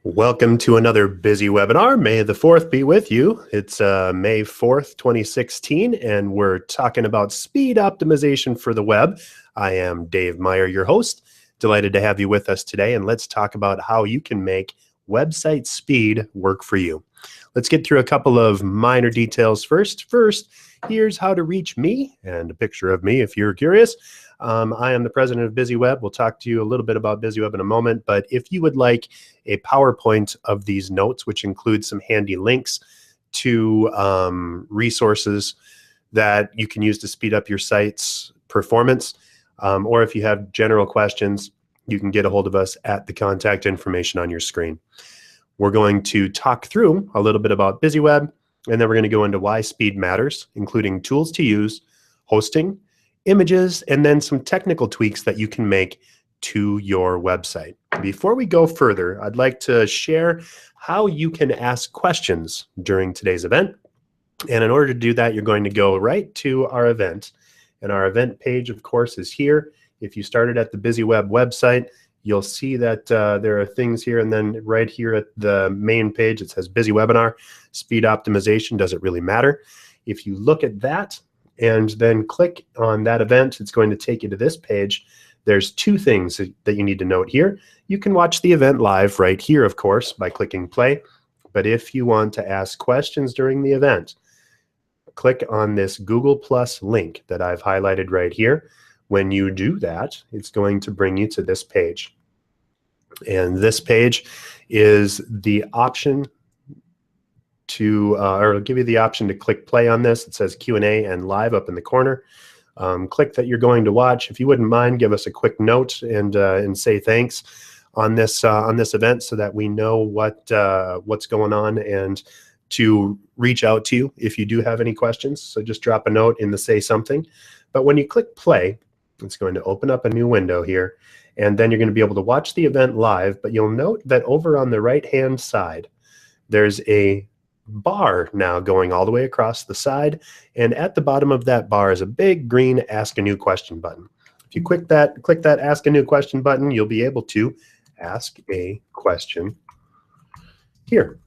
Welcome to another busy webinar. May the 4th be with you. It's May 4th, 2016, and we're talking about speed optimization for the web. I am Dave Meyer, your host. Delighted to have you with us today, and let's talk about how you can make website speed work for you. Let's get through a couple of minor details first. First, here's how to reach me, and a picture of me if you're curious. I am the president of Bizzy Web. We'll talk to you a little bit about Bizzy Web in a moment, but if you would like a PowerPoint of these notes, which includes some handy links to resources that you can use to speed up your site's performance, or if you have general questions, you can get a hold of us at the contact information on your screen. We're going to talk through a little bit about Bizzy Web, and then we're going to go into why speed matters, including tools to use, hosting, images, and then some technical tweaks that you can make to your website. Before we go further, I'd like to share how you can ask questions during today's event. And in order to do that, you're going to go right to our event. And our event page, of course, is here. If you started at the Bizzy Web website, you'll see that there are things here, and then right here at the main page, it says BizzyWebinar, speed optimization, does it really matter? If you look at that and then click on that event, it's going to take you to this page. There's two things that you need to note here. You can watch the event live right here, of course, by clicking play. But if you want to ask questions during the event, click on this Google Plus link that I've highlighted right here. When you do that, it's going to bring you to this page. And this page is the option to, or it'll give you the option to click play on this. It says Q&A and live up in the corner. Click that you're going to watch. If you wouldn't mind, give us a quick note and say thanks on this event so that we know what's going on and to reach out to you if you do have any questions. So just drop a note in the say something. But when you click play, it's going to open up a new window here, and then you're going to be able to watch the event live. But you'll note that over on the right-hand side, there's a bar now going all the way across the side, and at the bottom of that bar is a big green Ask a New Question button. If you click that Ask a New Question button, you'll be able to ask a question here.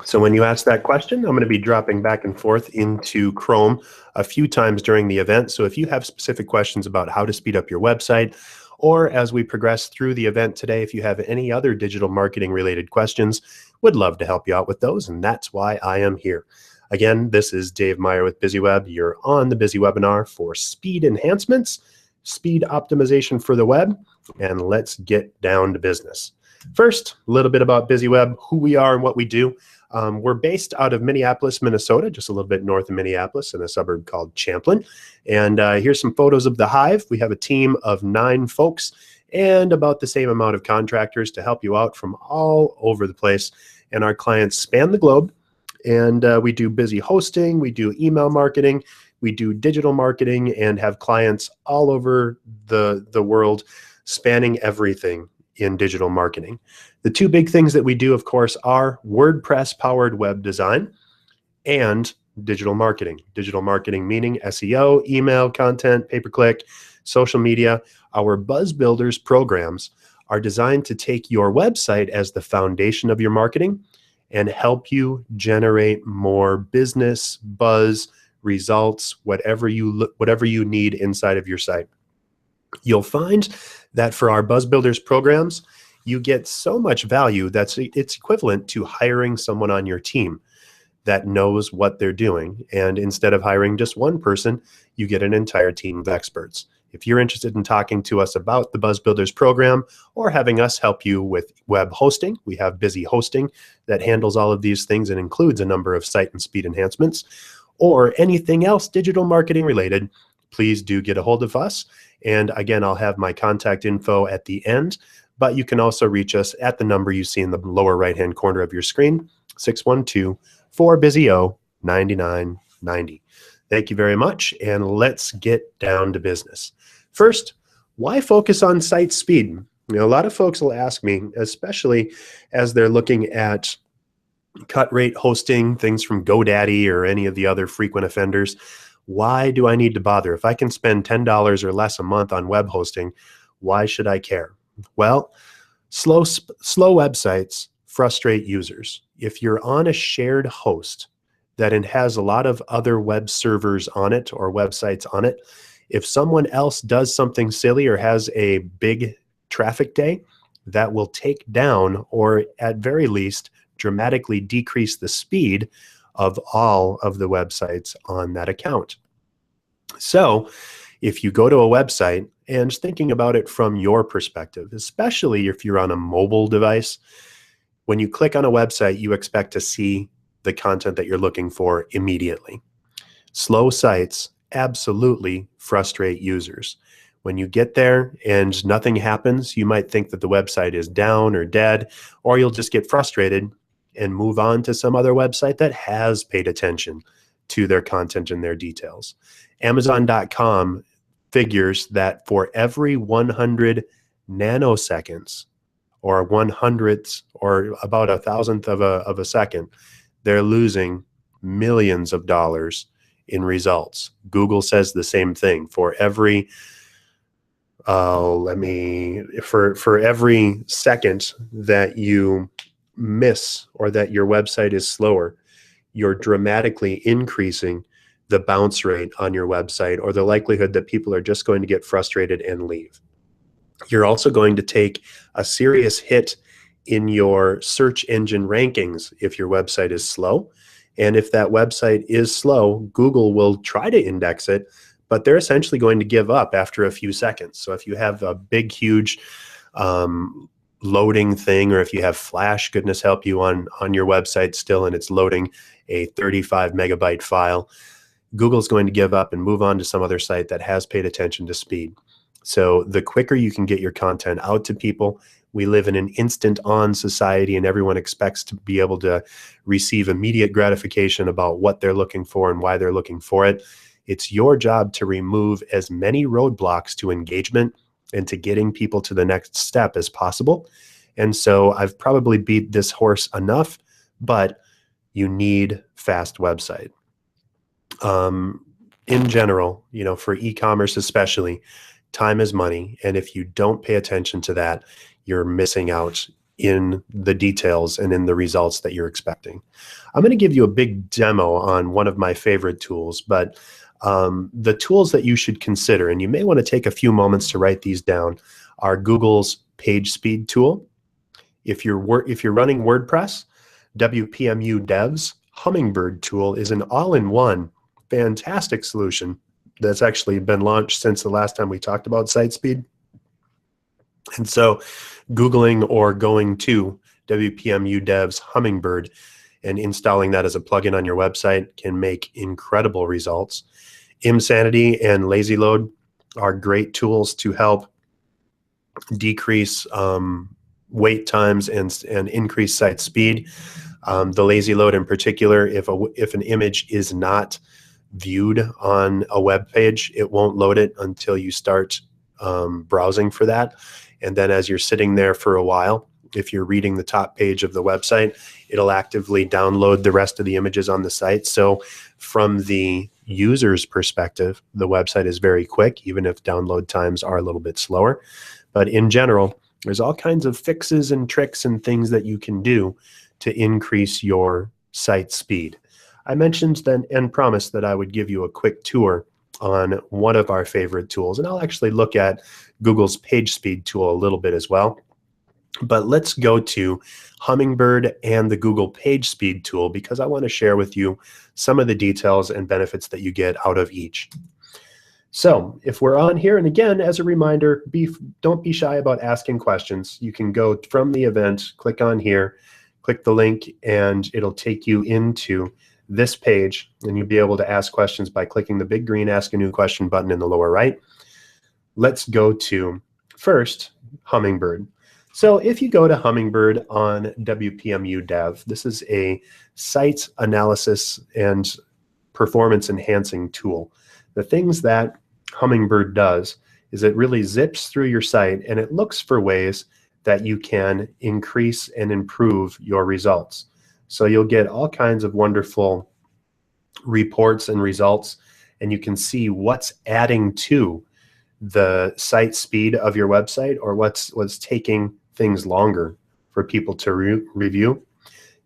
So when you ask that question, I'm going to be dropping back and forth into Chrome a few times during the event. So if you have specific questions about how to speed up your website, or as we progress through the event today, if you have any other digital marketing related questions, would love to help you out with those, and that's why I am here. Again, this is Dave Meyer with Bizzy Web. You're on the Bizzy Webinar for speed enhancements, speed optimization for the web, and let's get down to business. First, a little bit about Bizzy Web, who we are and what we do. We're based out of Minneapolis, Minnesota, just a little bit north of Minneapolis in a suburb called Champlin. And here's some photos of the hive. We have a team of 9 folks and about the same amount of contractors to help you out from all over the place. And our clients span the globe. And we do busy hosting, we do email marketing, we do digital marketing, and have clients all over the world spanning everything in digital marketing. The two big things that we do, of course, are WordPress-powered web design and digital marketing. Digital marketing meaning SEO, email, content, pay-per-click, social media. Our Buzz Builders programs are designed to take your website as the foundation of your marketing and help you generate more business, buzz, results, whatever you need inside of your site. You'll find that for our Buzz Builders programs, you get so much value that it's equivalent to hiring someone on your team that knows what they're doing. And instead of hiring just one person, you get an entire team of experts. If you're interested in talking to us about the Buzz Builders program or having us help you with web hosting, we have Bizzy Hosting that handles all of these things and includes a number of site and speed enhancements, or anything else digital marketing related, please do get a hold of us. And again, I'll have my contact info at the end, but you can also reach us at the number you see in the lower right-hand corner of your screen, 612-4BizzyO-9990. Thank you very much, and let's get down to business. First, why focus on site speed? You know, a lot of folks will ask me, especially as they're looking at cut rate hosting, things from GoDaddy or any of the other frequent offenders, why do I need to bother? If I can spend $10 or less a month on web hosting, why should I care? Well, slow websites frustrate users. If you're on a shared host that it has a lot of other web servers on it or websites on it, if someone else does something silly or has a big traffic day, that will take down or at very least dramatically decrease the speed of all of the websites on that account. So if you go to a website, and thinking about it from your perspective, especially if you're on a mobile device, when you click on a website, you expect to see the content that you're looking for immediately. Slow sites absolutely frustrate users. When you get there and nothing happens, you might think that the website is down or dead, or you'll just get frustrated and move on to some other website that has paid attention to their content and their details. Amazon.com figures that for every 100 nanoseconds, or 1/100th or about 1,000th of a second, they're losing millions of dollars in results. Google says the same thing. For every for every second that you miss or that your website is slower, you're dramatically increasing the bounce rate on your website, or the likelihood that people are just going to get frustrated and leave. You're also going to take a serious hit in your search engine rankings if your website is slow. And if that website is slow, Google will try to index it, but they're essentially going to give up after a few seconds. So if you have a big, huge loading thing, or if you have Flash, goodness help you, on your website still, and it's loading a 35 megabyte file, Google's going to give up and move on to some other site that has paid attention to speed. So the quicker you can get your content out to people, we live in an instant on society, and everyone expects to be able to receive immediate gratification about what they're looking for and why they're looking for it. It's your job to remove as many roadblocks to engagement and to getting people to the next step as possible. And so I've probably beat this horse enough, but you need fast website. In general, for e-commerce especially, time is money. And if you don't pay attention to that, you're missing out in the details and in the results that you're expecting. I'm going to give you a big demo on one of my favorite tools, but the tools that you should consider, and you may want to take a few moments to write these down, are Google's page speed tool. If you're running WordPress, WPMU Dev's Hummingbird tool is an all-in-one fantastic solution that's actually been launched since the last time we talked about site speed. And so Googling or going to WPMU Dev's Hummingbird and installing that as a plugin on your website can make incredible results. Imsanity and Lazy Load are great tools to help decrease wait times and increase site speed. The Lazy Load in particular, if an image is not viewed on a web page, it won't load it until you start browsing for that. And then as you're sitting there for a while, if you're reading the top page of the website, it'll actively download the rest of the images on the site. So from the user's perspective, the website is very quick, even if download times are a little bit slower. But in general, there's all kinds of fixes and tricks and things that you can do to increase your site speed. I mentioned then and promised that I would give you a quick tour on one of our favorite tools, and I'll actually look at Google's page speed tool a little bit as well. But let's go to Hummingbird and the Google page speed tool, because I want to share with you some of the details and benefits that you get out of each. So if we're on here, and again, as a reminder, don't be shy about asking questions. You can go from the event, click on here, click the link, and it'll take you into this page, and you'll be able to ask questions by clicking the big green Ask a New Question button in the lower right. Let's go to, first, Hummingbird. So if you go to Hummingbird on WPMU Dev, this is a site analysis and performance enhancing tool. The things that Hummingbird does is it really zips through your site and it looks for ways that you can increase and improve your results. So you'll get all kinds of wonderful reports and results, and you can see what's adding to the site speed of your website or what's taking things longer for people to review.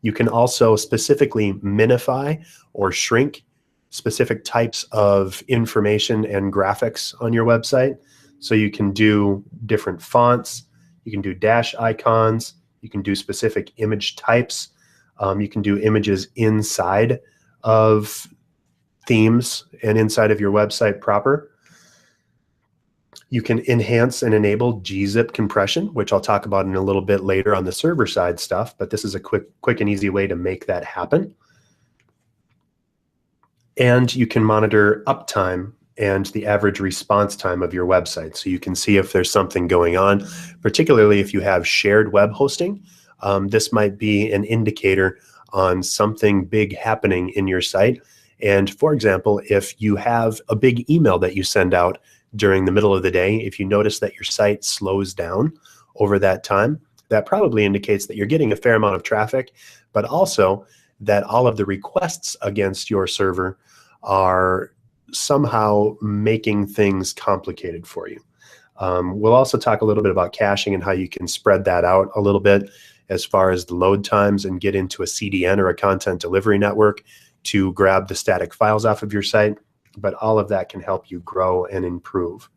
You can also specifically minify or shrink specific types of information and graphics on your website. So you can do different fonts, you can do dash icons, you can do specific image types, you can do images inside of themes and inside of your website proper. You can enhance and enable gzip compression, which I'll talk about in a little bit later on the server side stuff, but this is a quick and easy way to make that happen. And you can monitor uptime and the average response time of your website. So you can see if there's something going on, particularly if you have shared web hosting. This might be an indicator on something big happening in your site. And for example, if you have a big email that you send out during the middle of the day, if you notice that your site slows down over that time, that probably indicates that you're getting a fair amount of traffic, but also that all of the requests against your server are somehow making things complicated for you. We'll also talk a little bit about caching and how you can spread that out a little bit as far as the load times and get into a CDN or a content delivery network to grab the static files off of your site. But all of that can help you grow and improve.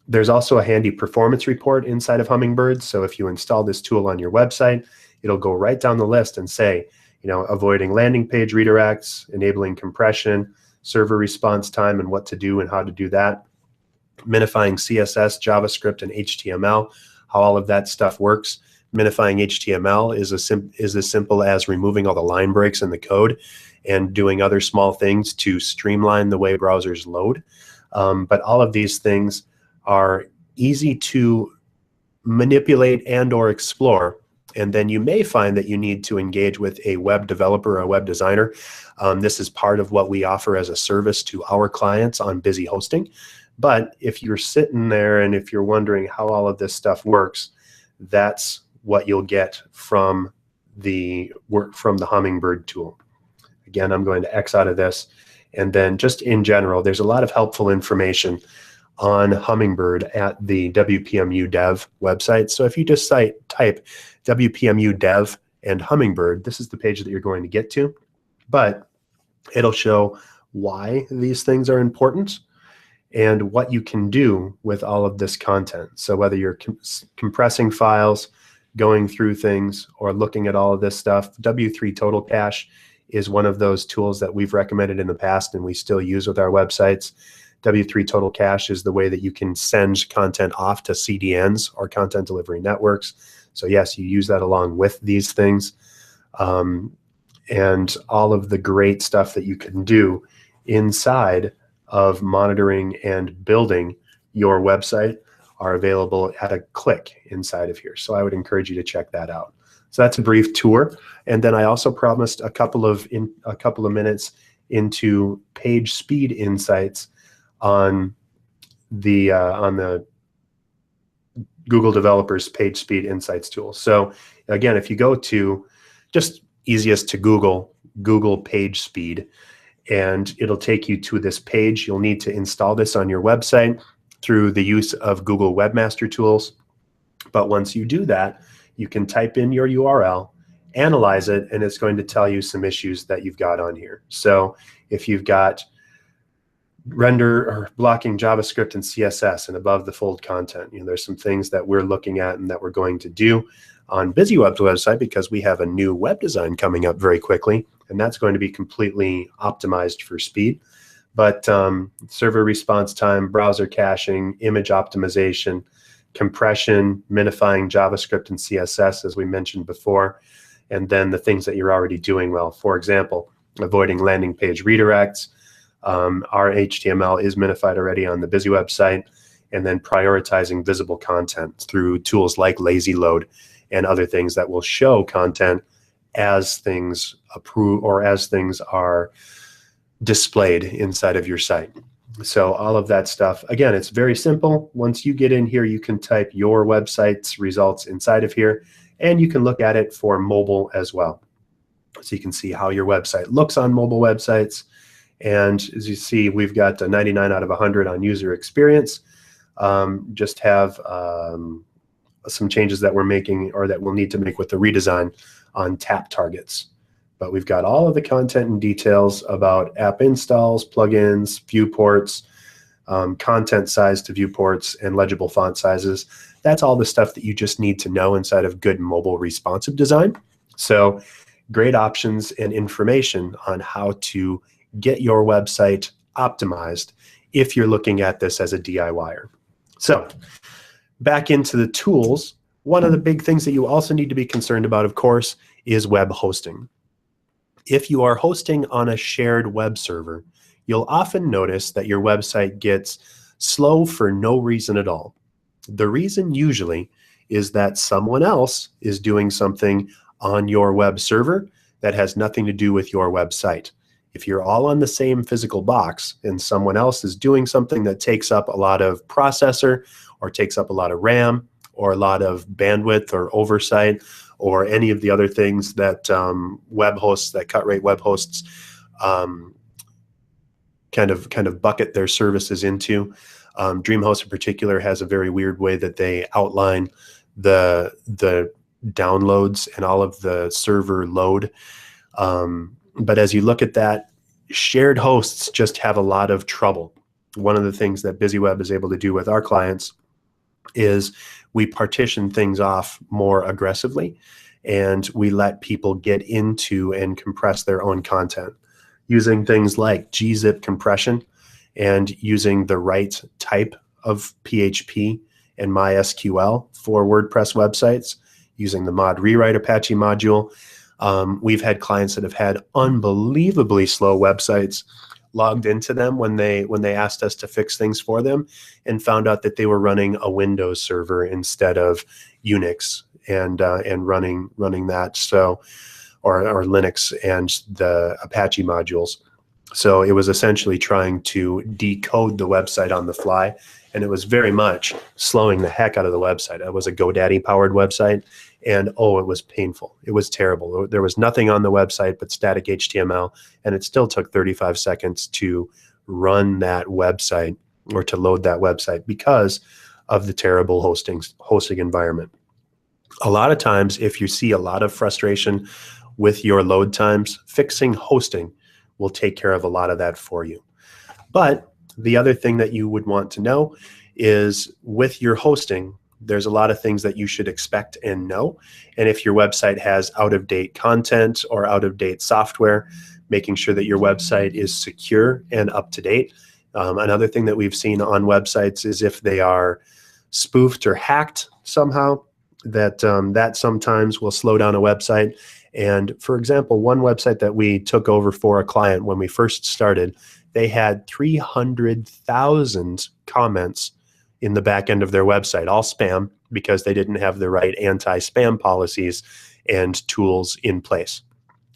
There's also a handy performance report inside of Hummingbird. So if you install this tool on your website, it'll go right down the list and say, avoiding landing page redirects, enabling compression, server response time and what to do and how to do that, minifying CSS, JavaScript, and HTML, how all of that stuff works. Minifying HTML is as simple as removing all the line breaks in the code and doing other small things to streamline the way browsers load. But all of these things are easy to manipulate and or explore. And then you may find that you need to engage with a web developer or a web designer. This is part of what we offer as a service to our clients on Bizzy Hosting. But if you're sitting there and if you're wondering how all of this stuff works, that's what you'll get from the Hummingbird tool. Again, I'm going to X out of this. And then just in general, there's a lot of helpful information on Hummingbird at the WPMU Dev website. So if you just type WPMU Dev and Hummingbird, this is the page that you're going to get to. But it'll show why these things are important and what you can do with all of this content. So whether you're compressing files, going through things, or looking at all of this stuff, W3 Total Cache is one of those tools that we've recommended in the past and we still use with our websites. W3 Total Cache is the way that you can send content off to CDNs or content delivery networks. So yes, you use that along with these things. And all of the great stuff that you can do inside of monitoring and building your website are available at a click inside of here. So I would encourage you to check that out. So that's a brief tour. And then I also promised a couple of minutes into page speed insights on the Google Developers Page Speed Insights tool. So again, if you go to, just easiest to Google Page Speed, and it'll take you to this page. You'll need to install this on your website through the use of Google Webmaster Tools. But once you do that, you can type in your URL, analyze it, and it's going to tell you some issues that you've got on here. So if you've got render or blocking JavaScript and CSS and above the fold content, there's some things that we're looking at and that we're going to do on Bizzy Web's website because we have a new web design coming up very quickly, and that's going to be completely optimized for speed. But server response time, browser caching, image optimization, compression, minifying JavaScript and CSS, as we mentioned before, and then the things that you're already doing well. For example, avoiding landing page redirects. Our HTML is minified already on the Bizzy website, and then prioritizing visible content through tools like Lazy Load and other things that will show content as things approve or as things are displayed inside of your site. So all of that stuff, again, it's very simple. Once you get in here, you can type your website's results inside of here, and you can look at it for mobile as well. So you can see how your website looks on mobile websites. And as you see, we've got a 99 out of 100 on user experience. Just have some changes that we're making or that we'll need to make with the redesign on tap targets. But we've got all of the content and details about app installs, plugins, viewports, content size to viewports, and legible font sizes. That's all the stuff that you just need to know inside of good mobile responsive design. So great options and information on how to get your website optimized if you're looking at this as a DIYer. So back into the tools, one of the big things that you also need to be concerned about, of course, is web hosting. If you are hosting on a shared web server, you'll often notice that your website gets slow for no reason at all. The reason usually is that someone else is doing something on your web server that has nothing to do with your website. If you're all on the same physical box and someone else is doing something that takes up a lot of processor or takes up a lot of RAM or a lot of bandwidth or oversight or any of the other things that web hosts, that cut rate web hosts kind of bucket their services into. DreamHost in particular has a very weird way that they outline the downloads and all of the server load. But as you look at that, shared hosts just have a lot of trouble. One of the things that Bizzy Web is able to do with our clients is we partition things off more aggressively, and we let people get into and compress their own content using things like gzip compression and using the right type of PHP and MySQL for WordPress websites, using the mod rewrite Apache module. We've had clients that have had unbelievably slow websites logged into them when they asked us to fix things for them, and found out that they were running a Windows server instead of Unix and running that, so or Linux and the Apache modules. So it was essentially trying to decode the website on the fly, and it was very much slowing the heck out of the website. It was a GoDaddy powered website, and oh, it was painful. It was terrible. There was nothing on the website but static HTML, and it still took 35 seconds to run that website or to load that website because of the terrible hosting environment. A lot of times, if you see a lot of frustration with your load times, fixing hosting will take care of a lot of that for you. But the other thing that you would want to know is with your hosting, there's a lot of things that you should expect and know. And if your website has out-of-date content or out-of-date software, making sure that your website is secure and up-to-date. Another thing that we've seen on websites is if they are spoofed or hacked somehow, that sometimes will slow down a website. And for example, one website that we took over for a client when we first started, they had 300,000 comments in the back end of their website, all spam, because they didn't have the right anti-spam policies and tools in place.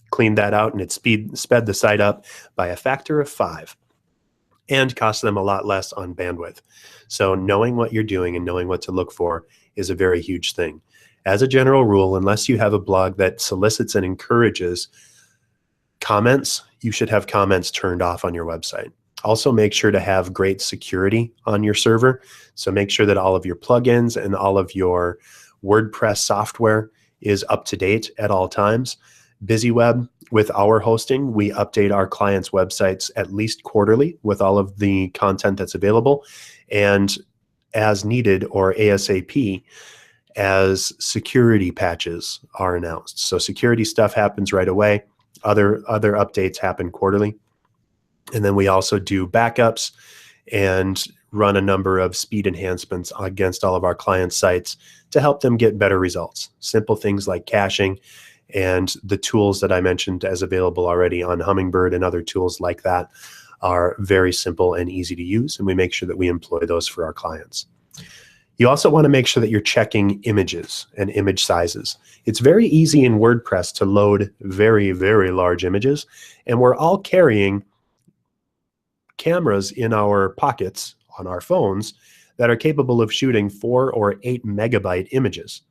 Cleaned that out, and it sped the site up by a factor of 5 and cost them a lot less on bandwidth. So knowing what you're doing and knowing what to look for is a very huge thing. As a general rule, unless you have a blog that solicits and encourages comments, you should have comments turned off on your website. Also, make sure to have great security on your server. So make sure that all of your plugins and all of your WordPress software is up to date at all times. Bizzy Web, with our hosting, we update our clients' websites at least quarterly with all of the content that's available, and as needed or ASAP as security patches are announced. So security stuff happens right away. Other updates happen quarterly. And then we also do backups and run a number of speed enhancements against all of our client sites to help them get better results. Simple things like caching and the tools that I mentioned as available already on Hummingbird and other tools like that are very simple and easy to use, and we make sure that we employ those for our clients. You also want to make sure that you're checking images and image sizes. It's very easy in WordPress to load very, very large images, and we're all carrying cameras in our pockets on our phones that are capable of shooting 4 or 8 megabyte images.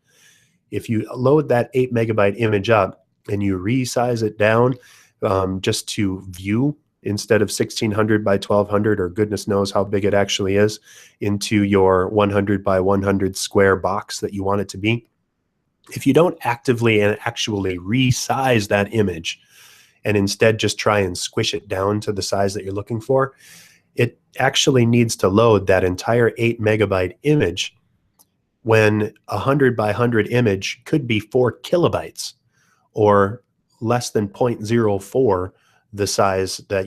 If you load that 8 megabyte image up and you resize it down just to view instead of 1600 by 1200, or goodness knows how big it actually is, into your 100 by 100 square box that you want it to be. If you don't actively and actually resize that image and instead just try and squish it down to the size that you're looking for, it actually needs to load that entire 8 megabyte image when a 100 by 100 image could be 4 kilobytes, or less than 0.04 the size that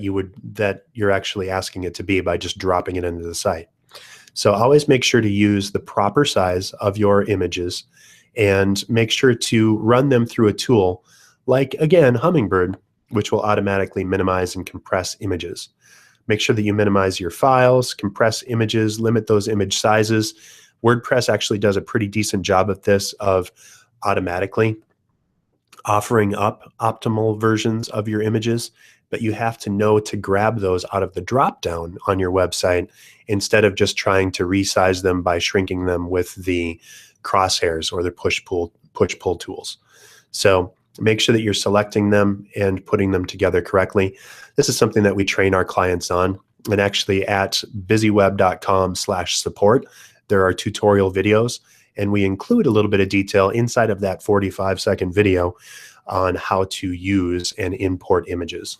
you're actually asking it to be by just dropping it into the site. So always make sure to use the proper size of your images, and make sure to run them through a tool like, again, Hummingbird, which will automatically minimize and compress images. Make sure that you minimize your files, compress images, limit those image sizes. WordPress actually does a pretty decent job of this, of automatically offering up optimal versions of your images, but you have to know to grab those out of the drop-down on your website instead of just trying to resize them by shrinking them with the crosshairs or the push-pull tools. So make sure that you're selecting them and putting them together correctly. This is something that we train our clients on. And actually at bizzyweb.com/support, there are tutorial videos, and we include a little bit of detail inside of that 45-second video on how to use and import images.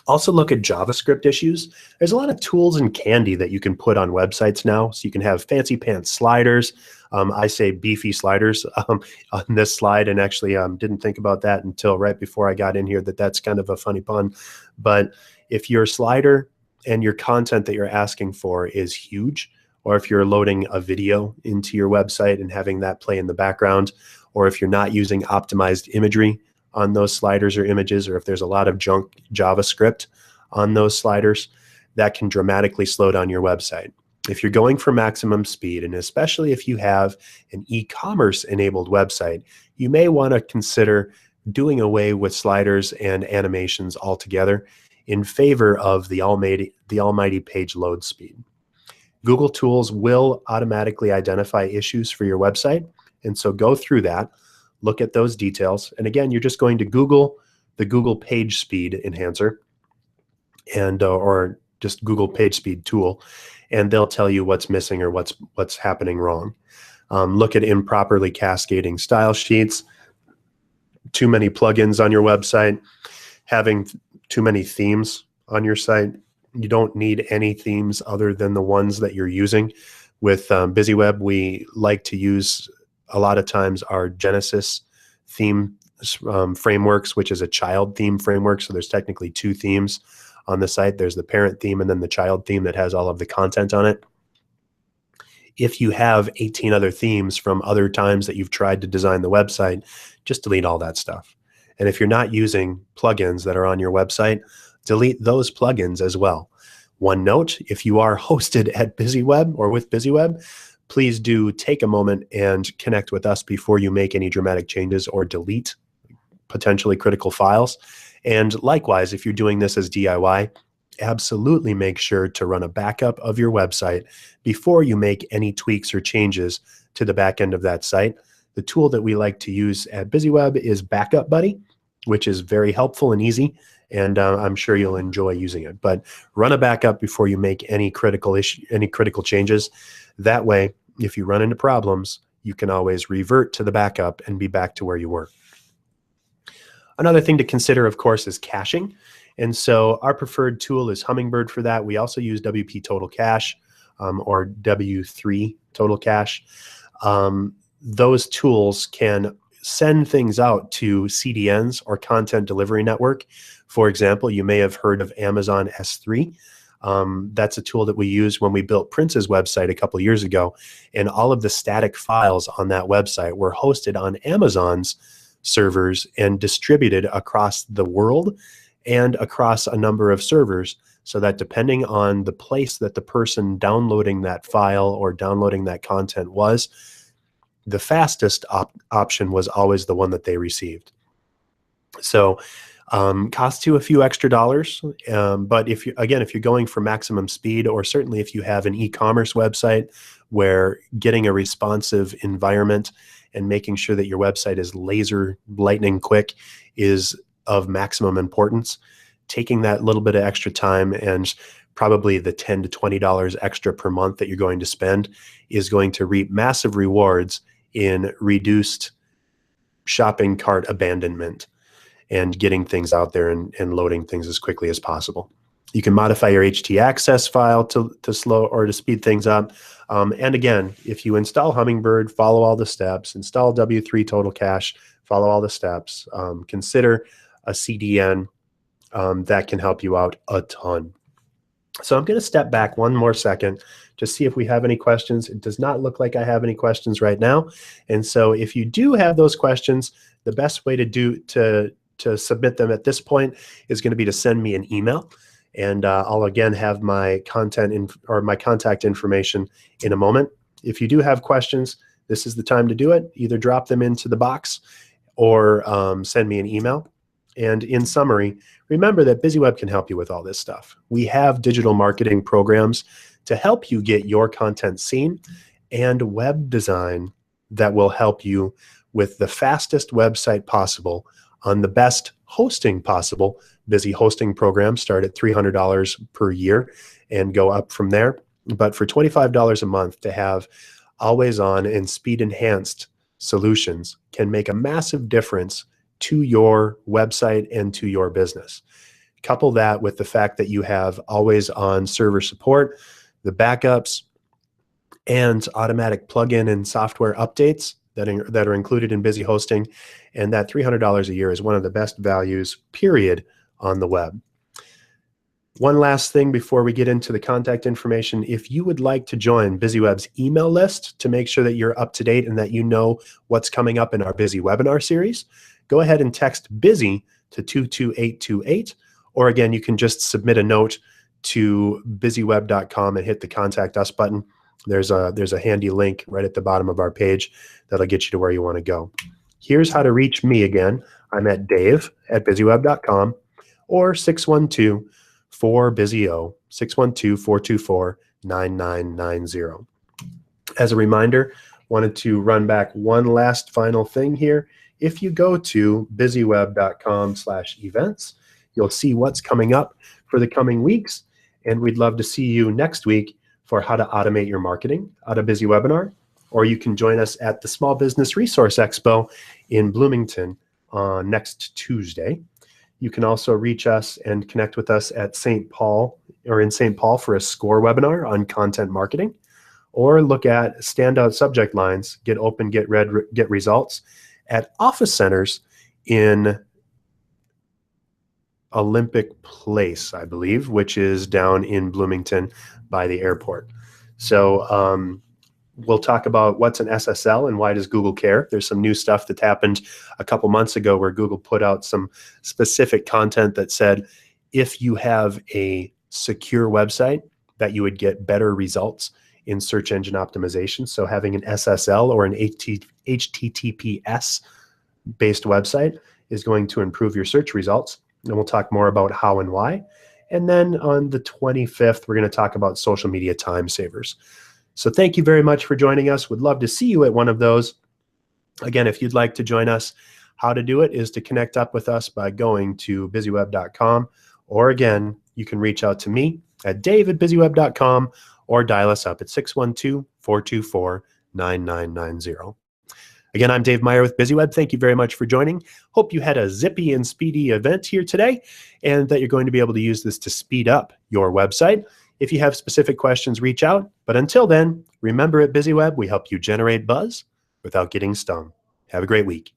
Also look at JavaScript issues. There's a lot of tools and candy that you can put on websites now. So you can have fancy pants sliders. I say beefy sliders on this slide, and actually didn't think about that until right before I got in here, that's kind of a funny pun. But if your slider and your content that you're asking for is huge, or if you're loading a video into your website and having that play in the background, or if you're not using optimized imagery on those sliders or images, or if there's a lot of junk JavaScript on those sliders, that can dramatically slow down your website. If you're going for maximum speed, and especially if you have an e-commerce enabled website, you may want to consider doing away with sliders and animations altogether in favor of the almighty page load speed. Google tools will automatically identify issues for your website, and so go through that, look at those details, and again, you're just going to Google the Google Page Speed Enhancer, and or just Google Page Speed tool, and they'll tell you what's missing or what's happening wrong. Look at improperly cascading style sheets, too many plugins on your website, having too many themes on your site. You don't need any themes other than the ones that you're using. With Bizzy Web, we like to use a lot of times our Genesis theme frameworks, which is a child theme framework. So there's technically 2 themes on the site. There's the parent theme and then the child theme that has all of the content on it. If you have 18 other themes from other times that you've tried to design the website, just delete all that stuff. And if you're not using plugins that are on your website, delete those plugins as well. One note, if you are hosted at Bizzy Web or with Bizzy Web, please do take a moment and connect with us before you make any dramatic changes or delete potentially critical files. And likewise, if you're doing this as DIY, absolutely make sure to run a backup of your website before you make any tweaks or changes to the back end of that site. The tool that we like to use at Bizzy Web is Backup Buddy, which is very helpful and easy, and I'm sure you'll enjoy using it. But run a backup before you make any critical changes. That way, if you run into problems, you can always revert to the backup and be back to where you were. Another thing to consider, of course, is caching. And so our preferred tool is Hummingbird for that. We also use WP Total Cache or W3 Total Cache. Those tools can send things out to CDNs or content delivery network. For example, you may have heard of Amazon S3. That's a tool that we used when we built Prince's website a couple years ago. And all of the static files on that website were hosted on Amazon's servers and distributed across the world and across a number of servers, so that depending on the place that the person downloading that file or downloading that content was, the fastest option was always the one that they received. So costs you a few extra dollars, but if you're going for maximum speed, or certainly if you have an e-commerce website where getting a responsive environment and making sure that your website is laser lightning quick is of maximum importance, taking that little bit of extra time and probably the $10 to $20 extra per month that you're going to spend is going to reap massive rewards in reduced shopping cart abandonment and getting things out there and loading things as quickly as possible. You can modify your htaccess file to slow or to speed things up. And again, if you install Hummingbird, follow all the steps, install W3 Total Cache, follow all the steps, consider a CDN that can help you out a ton. So I'm going to step back one more second to see if we have any questions. It does not look like I have any questions right now. And so if you do have those questions, the best way to submit them at this point is going to be to send me an email. And I'll again have my my contact information in a moment. If you do have questions, this is the time to do it. Either drop them into the box or send me an email. And in summary, remember that BizzyWeb can help you with all this stuff. We have digital marketing programs to help you get your content seen and web design that will help you with the fastest website possible on the best hosting possible. Bizzy hosting programs start at $300 per year and go up from there. But for $25 a month to have always on and speed enhanced solutions can make a massive difference to your website and to your business. Couple that with the fact that you have always on server support, the backups, and automatic plugin and software updates that are included in Bizzy hosting, and that $300 a year is one of the best values, period, on the web. One last thing before we get into the contact information. If you would like to join BizzyWeb's email list to make sure that you're up to date and that you know what's coming up in our Bizzy webinar series, go ahead and text BIZZY to 22828, or again, you can just submit a note to bizzyweb.com and hit the Contact Us button. There's a handy link right at the bottom of our page that'll get you to where you want to go. Here's how to reach me again. I'm at dave@bizzyweb.com or 612-4BIZZY-O, 612-424-9990. As a reminder, wanted to run back one last final thing here. If you go to bizzyweb.com/events, you'll see what's coming up for the coming weeks. And we'd love to see you next week for how to automate your marketing at a Bizzy webinar. Or you can join us at the Small Business Resource Expo in Bloomington on next Tuesday. You can also reach us and connect with us at St. Paul for a SCORE webinar on content marketing, or look at standout subject lines, get open, get read, get results at Office Centers in Olympic Place, I believe, which is down in Bloomington by the airport. So we'll talk about what's an SSL and why does Google care. There's some new stuff that happened a couple months ago where Google put out some specific content that said if you have a secure website that you would get better results in search engine optimization. So having an SSL or an HTTPS based website is going to improve your search results. And we'll talk more about how and why. And then on the 25th, we're going to talk about social media time savers. So thank you very much for joining us. Would love to see you at one of those. Again, if you'd like to join us, how to do it is to connect up with us by going to bizzyweb.com, or again, you can reach out to me at dave@bizzyweb.com or dial us up at 612-424-9990. Again, I'm Dave Meyer with BizzyWeb. Thank you very much for joining. Hope you had a zippy and speedy event here today and that you're going to be able to use this to speed up your website. If you have specific questions, reach out. But until then, remember at BizzyWeb, we help you generate buzz without getting stung. Have a great week.